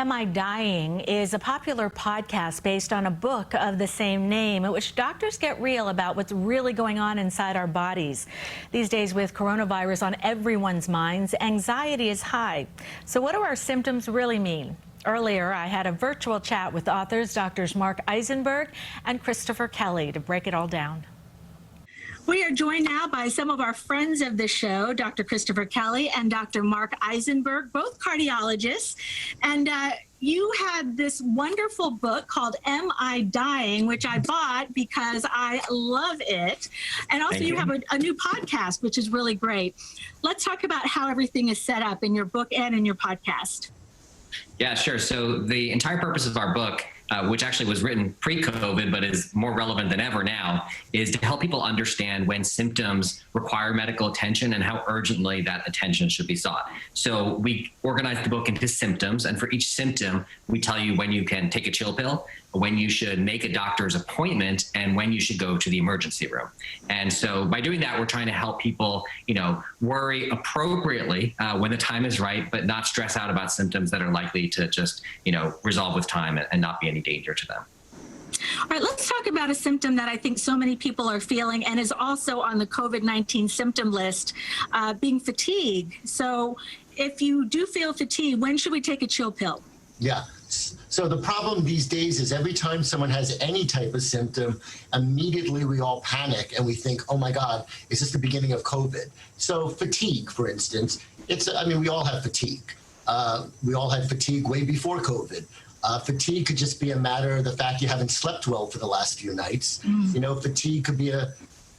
Am I Dying is a popular podcast based on a book of the same name in which doctors get real about what's really going on inside our bodies. These days, with coronavirus on everyone's minds, anxiety is high. So what do our symptoms really mean? Earlier, I had a virtual chat with authors Drs. Marc Eisenberg and Christopher Kelly to break it all down. We are joined now by some of our friends of the show, Dr. Christopher Kelly and Dr. Marc Eisenberg, both cardiologists. And you had this wonderful book called Am I Dying, which I bought because I love it. And also you have a new podcast, which is really great. Let's talk about how everything is set up in your book and in your podcast. Yeah, sure. So the entire purpose of our book, which actually was written pre-COVID, but is more relevant than ever now, is to help people understand when symptoms require medical attention and how urgently that attention should be sought. So we organized the book into symptoms, and for each symptom, we tell you when you can take a chill pill, when you should make a doctor's appointment, and when you should go to the emergency room. And so by doing that, we're trying to help people, worry appropriately when the time is right, but not stress out about symptoms that are likely to just, resolve with time and not be any danger to them. All right, let's talk about a symptom that I think so many people are feeling and is also on the COVID-19 symptom list, being fatigue. So if you do feel fatigue, when should we take a chill pill? Yeah. So the problem these days is every time someone has any type of symptom, immediately we all panic and we think, oh my God, is this the beginning of COVID? So fatigue, for instance, we all have fatigue. We all had fatigue way before COVID. Fatigue could just be a matter of the fact you haven't slept well for the last few nights. Fatigue could be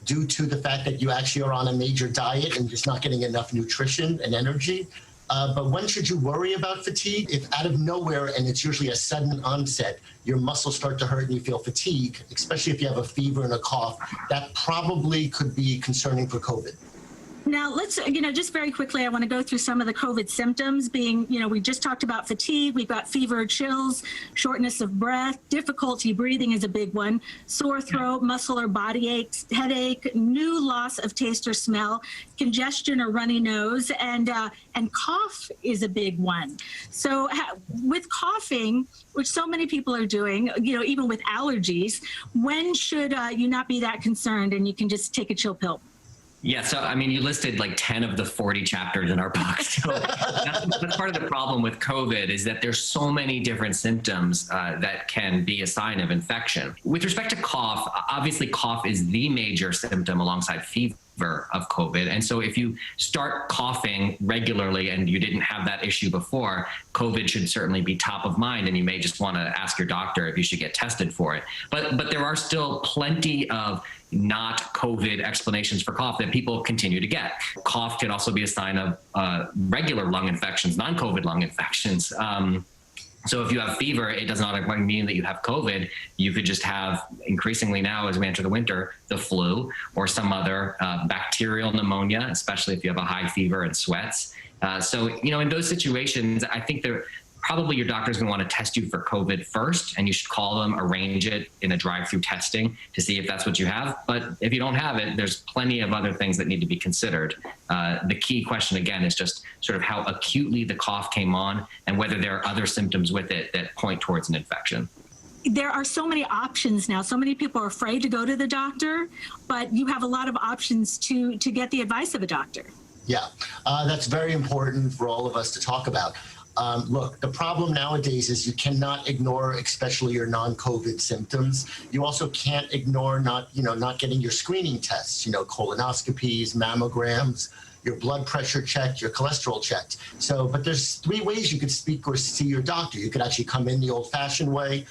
due to the fact that you actually are on a major diet and just not getting enough nutrition and energy. But when should you worry about fatigue? If out of nowhere, and it's usually a sudden onset, your muscles start to hurt and you feel fatigue, especially if you have a fever and a cough, that probably could be concerning for COVID. Now, let's, just very quickly, I want to go through some of the COVID symptoms being, we just talked about fatigue. We've got fever, chills, shortness of breath, difficulty breathing is a big one, sore throat, muscle or body aches, headache, new loss of taste or smell, congestion or runny nose, and cough is a big one. So with coughing, which so many people are doing, even with allergies, when should you not be that concerned and you can just take a chill pill? Yeah, so you listed like 10 of the 40 chapters in our book. So that's part of the problem with COVID is that there's so many different symptoms that can be a sign of infection. With respect to cough, obviously cough is the major symptom alongside fever of COVID. And so if you start coughing regularly and you didn't have that issue before, COVID should certainly be top of mind, and you may just want to ask your doctor if you should get tested for it. But there are still plenty of not COVID explanations for cough that people continue to get. Cough can also be a sign of regular lung infections, non-COVID lung infections. So if you have fever, it does not mean that you have COVID. You could just have, increasingly now as we enter the winter, the flu or some other bacterial pneumonia, especially if you have a high fever and sweats. So, in those situations, I think probably your doctor's going to want to test you for COVID first, and you should call them, arrange it in a drive-through testing to see if that's what you have. But if you don't have it, there's plenty of other things that need to be considered. The key question, again, is just sort of how acutely the cough came on and whether there are other symptoms with it that point towards an infection. There are so many options now. So many people are afraid to go to the doctor, but you have a lot of options to get the advice of a doctor. Yeah, that's very important for all of us to talk about. Look, the problem nowadays is you cannot ignore, especially your non-COVID symptoms. You also can't ignore not getting your screening tests, colonoscopies, mammograms, your blood pressure checked, your cholesterol checked. But there's 3 ways you could speak or see your doctor. You could actually come in the old-fashioned way.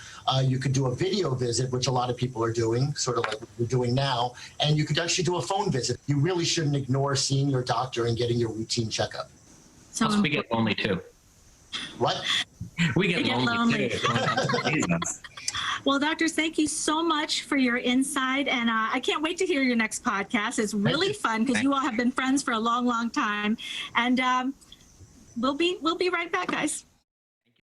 You could do a video visit, which a lot of people are doing, sort of like what we're doing now. And you could actually do a phone visit. You really shouldn't ignore seeing your doctor and getting your routine checkup. So we get lonely too. What? We get lonely too. Well, doctors, thank you so much for your insight, and I can't wait to hear your next podcast. It's really fun because you all have been friends for a long, long time, and we'll be right back, guys.